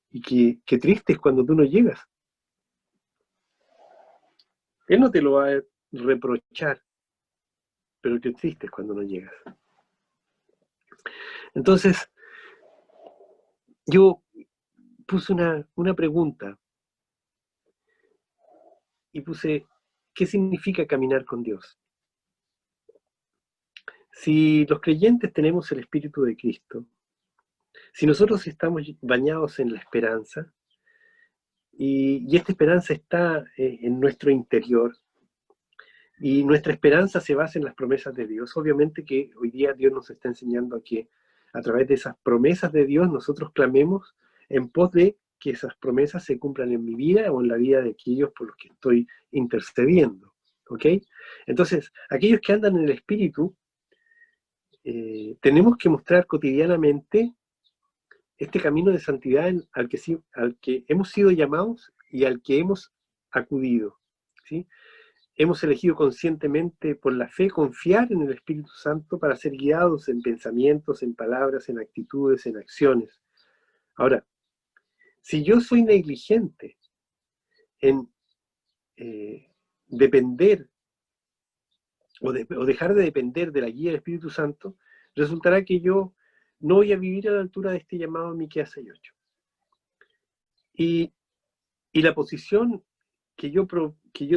y que triste es cuando tú no llegas. Él no te lo va a reprochar, pero qué triste es cuando no llegas. Entonces, yo puse una pregunta y puse, ¿qué significa caminar con Dios? Si los creyentes tenemos el Espíritu de Cristo, si nosotros estamos bañados en la esperanza, y esta esperanza está en nuestro interior, y nuestra esperanza se basa en las promesas de Dios, obviamente que hoy día Dios nos está enseñando a que a través de esas promesas de Dios nosotros clamemos en pos de que esas promesas se cumplan en mi vida o en la vida de aquellos por los que estoy intercediendo. ¿Ok? Entonces, aquellos que andan en el Espíritu, tenemos que mostrar cotidianamente este camino de santidad al que hemos sido llamados y al que hemos acudido. ¿Sí? Hemos elegido conscientemente por la fe confiar en el Espíritu Santo para ser guiados en pensamientos, en palabras, en actitudes, en acciones. Ahora, si yo soy negligente en depender o dejar de depender de la guía del Espíritu Santo, resultará que yo no voy a vivir a la altura de este llamado en Miqueas 6:8. Y la posición que yo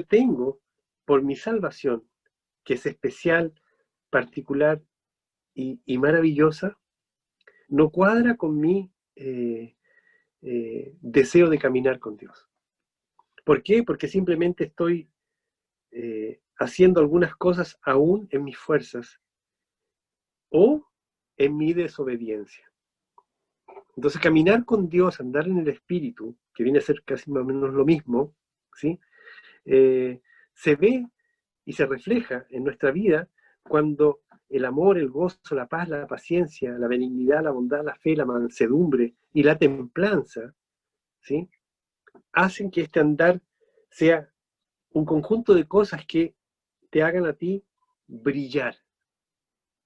tengo por mi salvación, que es especial, particular y maravillosa, no cuadra con mi deseo de caminar con Dios. ¿Por qué? Porque simplemente estoy haciendo algunas cosas aún en mis fuerzas o en mi desobediencia. Entonces, caminar con Dios, andar en el Espíritu, que viene a ser casi más o menos lo mismo, ¿sí? Se ve y se refleja en nuestra vida cuando el amor, el gozo, la paz, la paciencia, la benignidad, la bondad, la fe, la mansedumbre y la templanza, ¿sí? Hacen que este andar sea un conjunto de cosas que te hagan a ti brillar.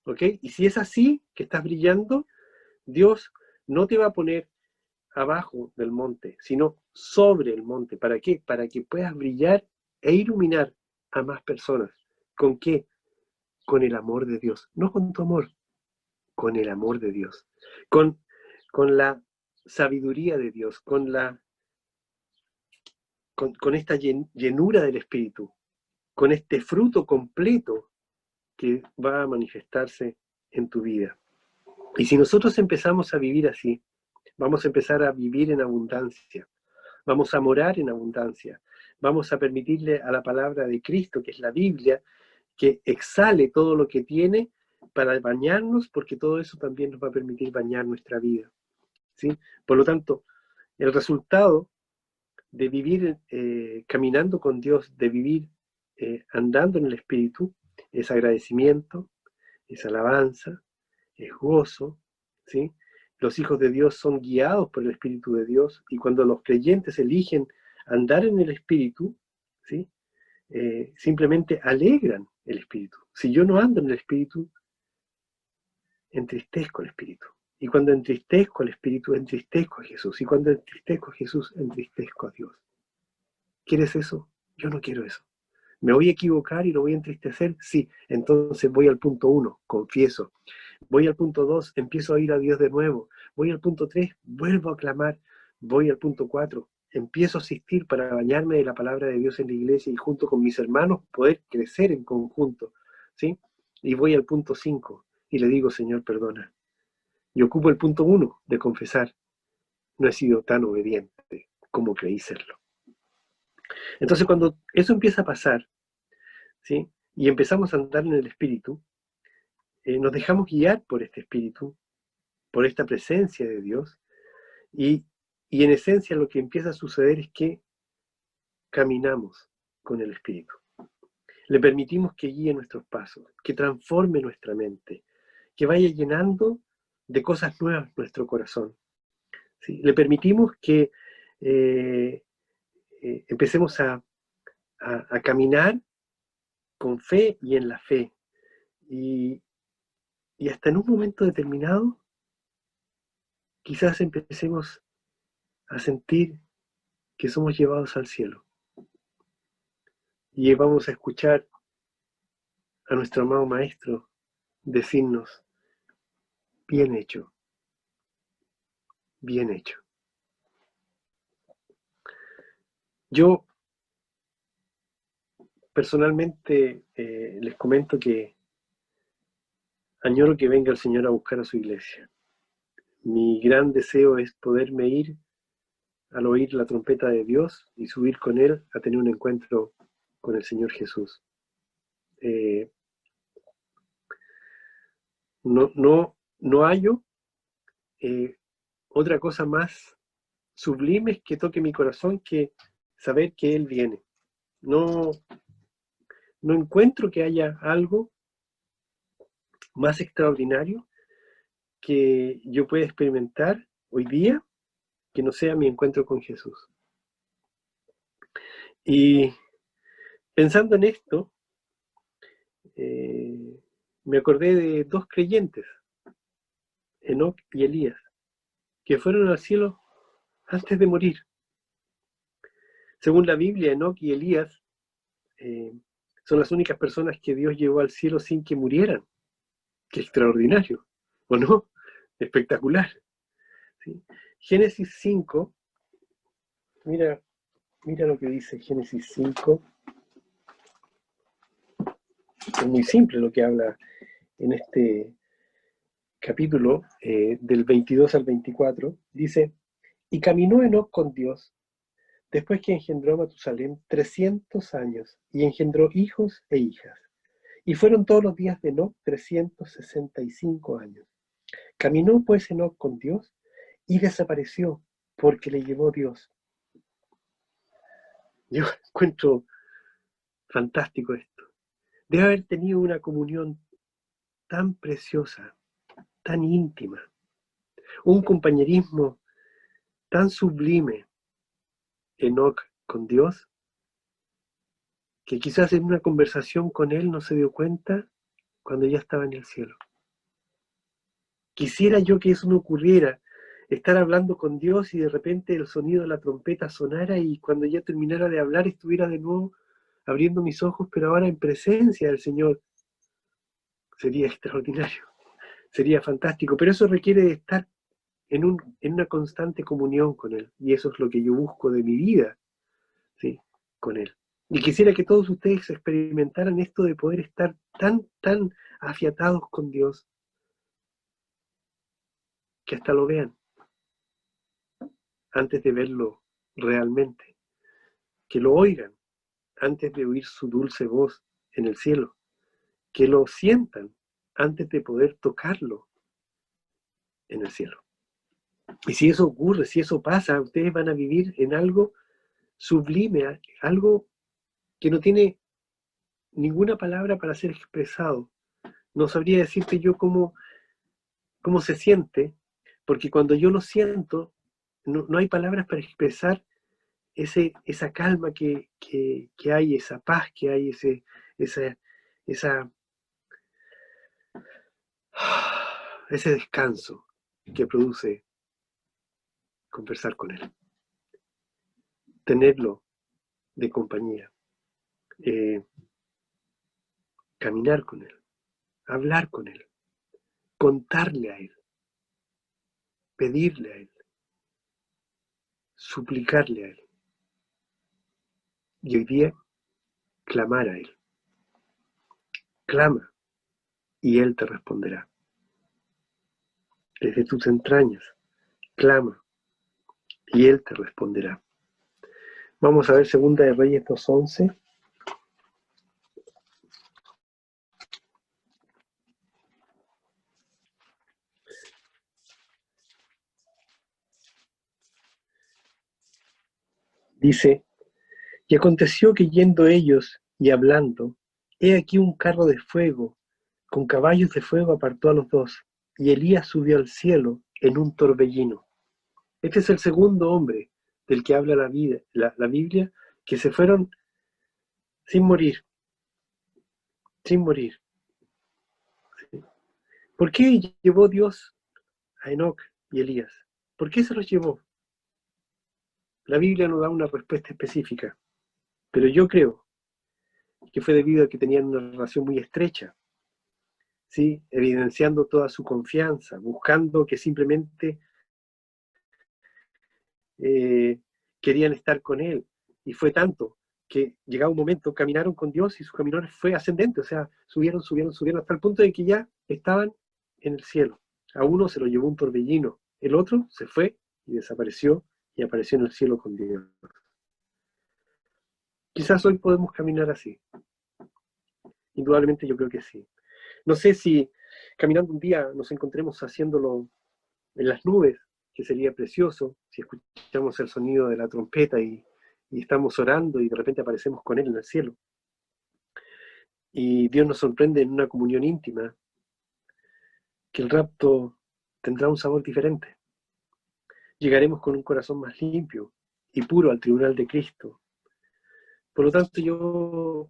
¿Ok? Y si es así, que estás brillando, Dios no te va a poner abajo del monte, sino sobre el monte. ¿Para qué? Para que puedas brillar e iluminar a más personas. ¿Con qué? Con el amor de Dios. No con tu amor, con el amor de Dios. Con la sabiduría de Dios, con esta llenura del Espíritu, con este fruto completo que va a manifestarse en tu vida. Y si nosotros empezamos a vivir así, vamos a empezar a vivir en abundancia, vamos a morar en abundancia, vamos a permitirle a la palabra de Cristo, que es la Biblia, que exhale todo lo que tiene para bañarnos, porque todo eso también nos va a permitir bañar nuestra vida, ¿sí? Por lo tanto, el resultado de vivir caminando con Dios, de vivir andando en el Espíritu, es agradecimiento, es alabanza, es gozo, ¿sí? Los hijos de Dios son guiados por el Espíritu de Dios, y cuando los creyentes eligen andar en el Espíritu, ¿sí? Simplemente alegran el Espíritu. Si yo no ando en el Espíritu, entristezco el Espíritu. Y cuando entristezco al Espíritu, entristezco a Jesús. Y cuando entristezco a Jesús, entristezco a Dios. ¿Quieres eso? Yo no quiero eso. ¿Me voy a equivocar y lo voy a entristecer? Sí. Entonces voy al punto 1, confieso. Voy al punto 2, empiezo a ir a Dios de nuevo. Voy al punto 3, vuelvo a clamar. Voy al punto 4, empiezo a asistir para bañarme de la palabra de Dios en la iglesia y junto con mis hermanos poder crecer en conjunto, ¿sí? Y voy al punto 5 y le digo, Señor, perdona. Y ocupo el punto 1 de confesar. No he sido tan obediente como creí serlo. Entonces, cuando eso empieza a pasar, ¿sí? Y empezamos a andar en el Espíritu, nos dejamos guiar por este Espíritu, por esta presencia de Dios, y en esencia lo que empieza a suceder es que caminamos con el Espíritu. Le permitimos que guíe nuestros pasos, que transforme nuestra mente, que vaya llenando de cosas nuevas nuestro corazón, ¿sí? Le permitimos que empecemos a caminar con fe y en la fe. Y hasta en un momento determinado, quizás empecemos a sentir que somos llevados al cielo. Y vamos a escuchar a nuestro amado Maestro decirnos, bien hecho, bien hecho. Yo personalmente les comento que añoro que venga el Señor a buscar a su iglesia. Mi gran deseo es poderme ir al oír la trompeta de Dios y subir con Él a tener un encuentro con el Señor Jesús. No hallo otra cosa más sublime que toque mi corazón que saber que Él viene. No encuentro que haya algo más extraordinario que yo pueda experimentar hoy día que no sea mi encuentro con Jesús. Y pensando en esto, me acordé de dos creyentes, Enoc y Elías, que fueron al cielo antes de morir. Según la Biblia, Enoc y Elías son las únicas personas que Dios llevó al cielo sin que murieran. ¡Qué extraordinario! ¿O no? Espectacular. ¿Sí? Génesis 5, mira lo que dice Génesis 5. Es muy simple lo que habla en este capítulo del 22 al 24. Dice, y caminó Enoc con Dios después que engendró a Matusalén 300 años y engendró hijos e hijas. Y fueron todos los días de Enoc 365 años. Caminó pues Enoc con Dios y desapareció porque le llevó Dios. Yo encuentro fantástico esto. Debe haber tenido una comunión tan preciosa, tan íntima, un compañerismo tan sublime, Enoc con Dios, que quizás en una conversación con él no se dio cuenta cuando ya estaba en el cielo. Quisiera yo que eso no ocurriera, estar hablando con Dios y de repente el sonido de la trompeta sonara y cuando ya terminara de hablar estuviera de nuevo abriendo mis ojos, pero ahora en presencia del Señor. Sería extraordinario, sería fantástico, pero eso requiere de estar en una constante comunión con Él, y eso es lo que yo busco de mi vida, ¿sí? Con Él. Y quisiera que todos ustedes experimentaran esto de poder estar tan afiatados con Dios, que hasta lo vean, antes de verlo realmente, que lo oigan antes de oír su dulce voz en el cielo, que lo sientan antes de poder tocarlo en el cielo. Y si eso ocurre, si eso pasa, ustedes van a vivir en algo sublime, algo que no tiene ninguna palabra para ser expresado. No sabría decirte yo cómo se siente, porque cuando yo lo siento, no hay palabras para expresar esa calma que hay, esa paz que hay, esa, ese descanso que produce conversar con Él, tenerlo de compañía, caminar con Él, hablar con Él, contarle a Él, pedirle a Él, suplicarle a Él. Y hoy día, clamar a Él. Clama y Él te responderá. Desde tus entrañas, clama y Él te responderá. Vamos a ver Segunda de Reyes 2:11. Dice, y aconteció que yendo ellos y hablando, he aquí un carro de fuego, con caballos de fuego apartó a los dos, y Elías subió al cielo en un torbellino. Este es el segundo hombre del que habla la Biblia, que se fueron sin morir, sin morir. ¿Por qué llevó Dios a Enoc y Elías? ¿Por qué se los llevó? La Biblia no da una respuesta específica, pero yo creo que fue debido a que tenían una relación muy estrecha, ¿sí? Evidenciando toda su confianza, buscando que simplemente querían estar con Él. Y fue tanto que llegado un momento, caminaron con Dios y su caminar fue ascendente, o sea, subieron hasta el punto de que ya estaban en el cielo. A uno se lo llevó un torbellino, el otro se fue y desapareció y apareció en el cielo con Dios. Quizás hoy podemos caminar así. Indudablemente yo creo que sí. No sé si caminando un día nos encontremos haciéndolo en las nubes, que sería precioso, si escuchamos el sonido de la trompeta y estamos orando y de repente aparecemos con Él en el cielo. Y Dios nos sorprende en una comunión íntima, que el rapto tendrá un sabor diferente. Llegaremos con un corazón más limpio y puro al tribunal de Cristo. Por lo tanto, yo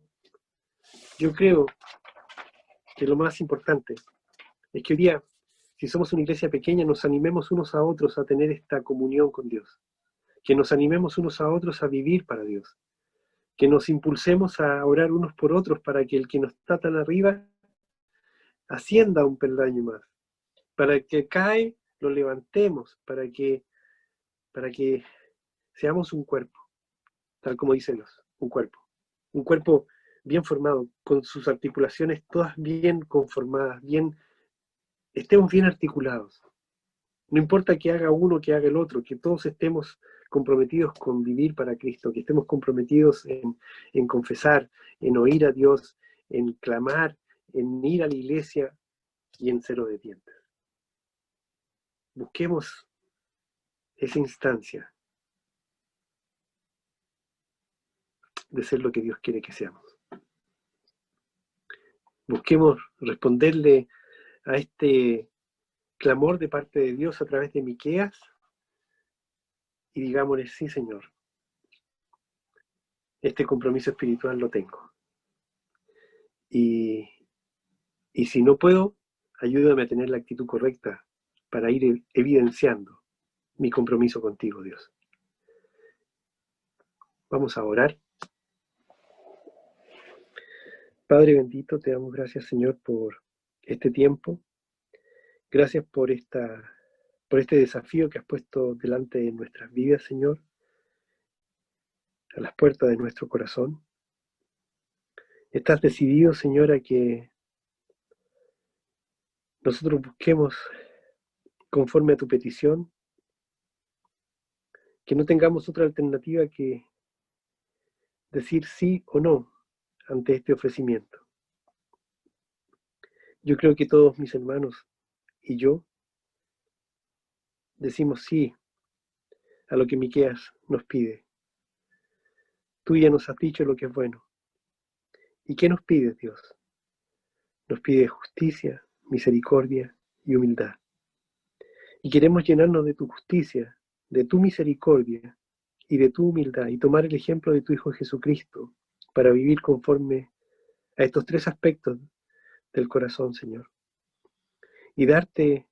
creo que lo más importante es que hoy día, si somos una iglesia pequeña, nos animemos unos a otros a tener esta comunión con Dios, que nos animemos unos a otros a vivir para Dios, que nos impulsemos a orar unos por otros para que el que no está tan arriba ascienda un peldaño más, para que cae lo levantemos, para que seamos un cuerpo, tal como dicen un cuerpo bien formado, con sus articulaciones todas bien conformadas, estemos bien articulados. No importa que haga uno, que haga el otro, que todos estemos comprometidos con vivir para Cristo, que estemos comprometidos en confesar, en oír a Dios, en clamar, en ir a la iglesia y en ser obedientes. Busquemos esa instancia de ser lo que Dios quiere que seamos. Busquemos responderle a este clamor de parte de Dios a través de Miqueas y digámosle, sí, Señor, este compromiso espiritual lo tengo. Y si no puedo, ayúdame a tener la actitud correcta para ir evidenciando mi compromiso contigo, Dios. Vamos a orar. Padre bendito, te damos gracias, Señor, por este tiempo. Gracias por este desafío que has puesto delante de nuestras vidas, Señor, a las puertas de nuestro corazón. Estás decidido, Señor, a que nosotros busquemos conforme a tu petición que no tengamos otra alternativa que decir sí o no ante este ofrecimiento. Yo creo que todos mis hermanos y yo decimos sí a lo que Miqueas nos pide. Tú ya nos has dicho lo que es bueno. ¿Y qué nos pide Dios? Nos pide justicia, misericordia y humildad. Y queremos llenarnos de tu justicia, de tu misericordia y de tu humildad y tomar el ejemplo de tu Hijo Jesucristo para vivir conforme a estos tres aspectos del corazón, Señor. Y darte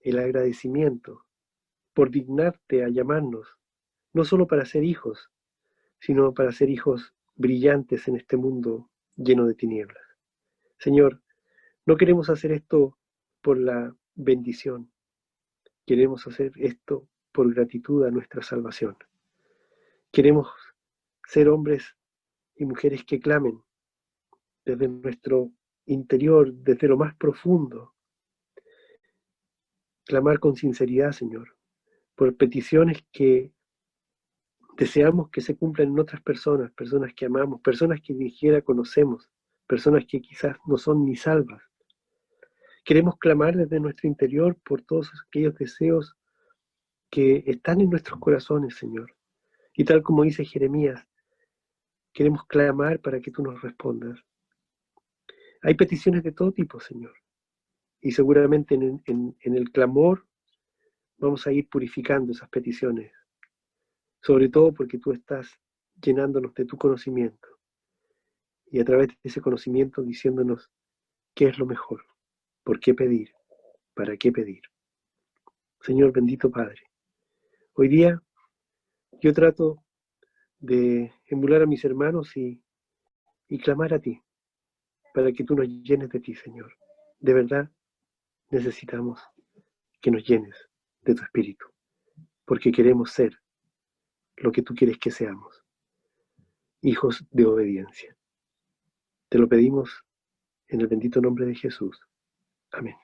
el agradecimiento por dignarte a llamarnos, no solo para ser hijos, sino para ser hijos brillantes en este mundo lleno de tinieblas. Señor, no queremos hacer esto por la bendición, queremos hacer esto por gratitud a nuestra salvación. Queremos ser hombres y mujeres que clamen desde nuestro interior, desde lo más profundo, clamar con sinceridad, Señor, por peticiones que deseamos que se cumplan en otras personas, personas que amamos, personas que ni siquiera conocemos, personas que quizás no son ni salvas. Queremos clamar desde nuestro interior por todos aquellos deseos que están en nuestros corazones, Señor. Y tal como dice Jeremías, queremos clamar para que tú nos respondas. Hay peticiones de todo tipo, Señor. Y seguramente en el clamor vamos a ir purificando esas peticiones. Sobre todo porque tú estás llenándonos de tu conocimiento. Y a través de ese conocimiento diciéndonos qué es lo mejor, por qué pedir, para qué pedir. Señor bendito Padre, hoy día yo trato de emular a mis hermanos y clamar a ti, para que tú nos llenes de ti, Señor. De verdad necesitamos que nos llenes de tu Espíritu, porque queremos ser lo que tú quieres que seamos, hijos de obediencia. Te lo pedimos en el bendito nombre de Jesús. Amén.